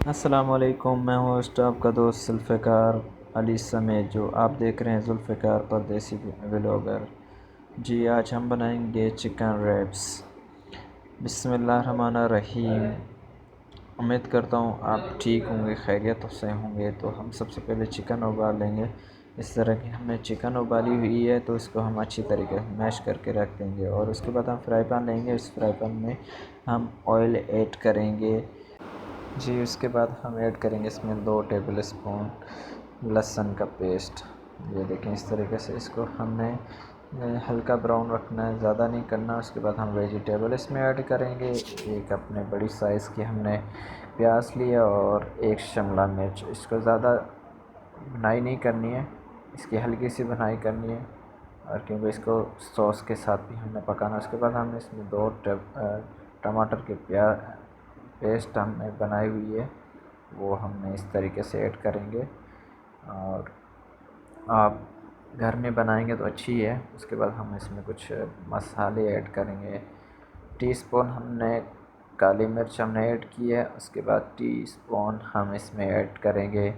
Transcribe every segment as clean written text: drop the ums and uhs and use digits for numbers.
अस्सलामुअलैकुम, मैं हूँ होस्ट आपका दोस्त जुल्फ़िकार अली समेत, जो आप देख रहे हैं जुल्फ़िकार परदेसी व्लॉगर। जी, आज हम बनाएंगे चिकन रैप्स। बिस्मिल्लाहिर्रहमानिर्रहीम। उम्मीद करता हूँ आप ठीक होंगे, खैरियत से होंगे। तो हम सबसे पहले चिकन उबाल लेंगे। इस तरह की हमने चिकन उबाली हुई है, तो इसको हम अच्छी तरीके से मैश करके रख देंगे। और उसके बाद हम फ्राई पैन लेंगे। इस फ्राई पैन में हम ऑयल ऐड करेंगे। जी, उसके बाद हम ऐड करेंगे इसमें 2 टेबल स्पून लहसुन का पेस्ट। ये देखें, इस तरीके से इसको हमने हल्का ब्राउन रखना है, ज़्यादा नहीं करना। उसके बाद हम वेजिटेबल इसमें ऐड करेंगे। एक अपने बड़ी साइज़ की हमने प्याज लिया और एक शिमला मिर्च। इसको ज़्यादा भुनाई नहीं करनी है, इसकी हल्की सी भुनाई करनी है, और क्योंकि इसको सॉस के साथ भी हमने पकाना। उसके बाद हमने इसमें 2 टमाटर के पेस्ट हमने बनाई हुई है, वो हमने इस तरीके से ऐड करेंगे। और आप घर में बनाएंगे तो अच्छी है। उसके बाद हम इसमें कुछ मसाले ऐड करेंगे। टीस्पून हमने काली मिर्च हमने ऐड की है। उसके बाद टीस्पून हम इसमें ऐड करेंगे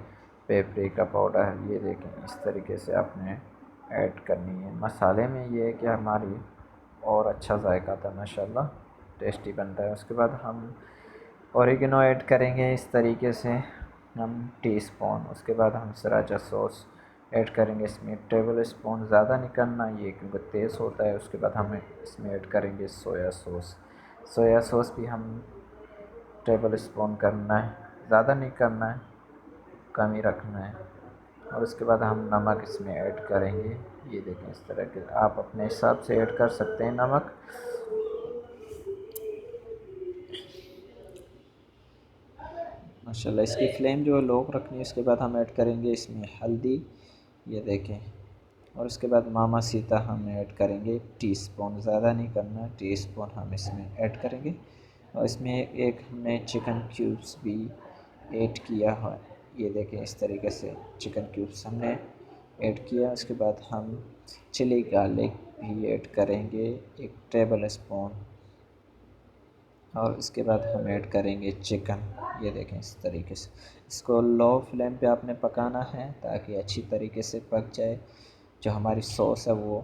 पेपरिका पाउडर। ये देखें, इस तरीके से आपने ऐड करनी है। मसाले में ये है कि हमारी और अच्छा जायका आता है, माशाल्लाह टेस्टी बनता है। उसके बाद हम ऑरिगेनो ऐड करेंगे इस तरीके से हम टीस्पून। उसके बाद हम सराचा सॉस ऐड करेंगे इसमें टेबल स्पून, ज़्यादा नहीं करना ये क्योंकि तेज़ होता है। उसके बाद हम इसमें ऐड करेंगे सोया सॉस। सोया सॉस भी हम टेबल स्पून करना है, ज़्यादा नहीं करना है, कम ही रखना है। और उसके बाद हम नमक इसमें ऐड करेंगे। ये देखें, इस तरह के आप अपने हिसाब से ऐड कर सकते हैं नमक। माशाल्लाह इसकी फ्लेम जो है लो रखनी है। उसके बाद हम ऐड करेंगे इसमें हल्दी, ये देखें। और उसके बाद मामा सीता हम ऐड करेंगे टीस्पून, ज़्यादा नहीं करना, टीस्पून हम इसमें ऐड करेंगे। और इसमें एक हमने चिकन क्यूब्स भी ऐड किया है। ये देखें, इस तरीके से चिकन क्यूब्स हमने ऐड किया। उसके बाद हम चिली गार्लिक भी ऐड करेंगे 1 टेबल स्पून। और उसके बाद हम ऐड करेंगे चिकन। ये देखें, इस तरीके से इसको लो फ्लेम पे आपने पकाना है ताकि अच्छी तरीके से पक जाए। जो हमारी सॉस है वो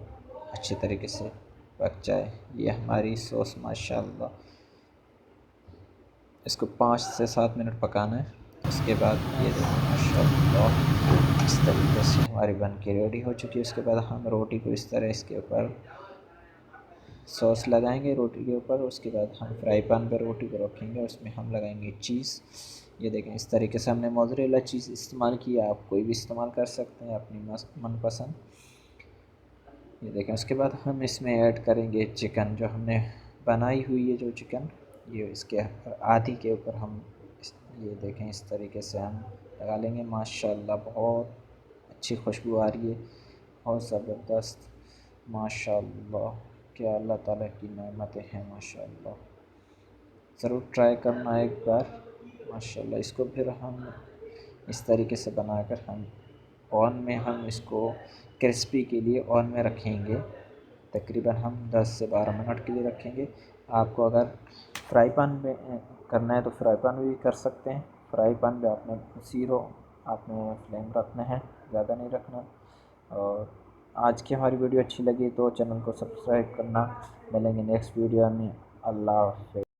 अच्छी तरीके से पक जाए। ये हमारी सॉस माशाल्लाह, इसको 5 से 7 मिनट पकाना है। उसके बाद ये देखें माशाल्लाह इस तरीके से हमारी बन के रेडी हो चुकी है। उसके बाद हम रोटी को इस तरह इसके ऊपर सॉस लगाएंगे रोटी के ऊपर। उसके बाद हम फ्राई पैन पर रोटी को रखेंगे, उसमें हम लगाएंगे चीज़। ये देखें, इस तरीके से हमने मोज़रेला चीज़ इस्तेमाल किया, आप कोई भी इस्तेमाल कर सकते हैं अपनी मनपसंद। ये देखें, उसके बाद हम इसमें ऐड करेंगे चिकन जो हमने बनाई हुई है, जो चिकन ये इसके आधी के ऊपर हम ये देखें, इस तरीके से हम लगा लेंगे। माशाल्लाह बहुत अच्छी खुशबू आ रही है, बहुत ज़बरदस्त। माशाल्लाह, क्या अल्लाह ताला की नेमतें हैं माशाल्लाह। ज़रूर ट्राई करना एक बार माशाल्लाह। इसको फिर हम इस तरीके से बनाकर हम ओवन में हम इसको क्रिस्पी के लिए ओवन में रखेंगे। तकरीबन हम 10 से 12 मिनट के लिए रखेंगे। आपको अगर फ्राई पैन में करना है तो फ्राई पैन में भी कर सकते हैं। फ्राई पैन में आपने ज़ीरो आपने फ्लेम रखना है, ज़्यादा नहीं रखना। और आज की हमारी वीडियो अच्छी लगी तो चैनल को सब्सक्राइब करना। मिलेंगे नेक्स्ट वीडियो में। अल्लाह हाफ़िज़।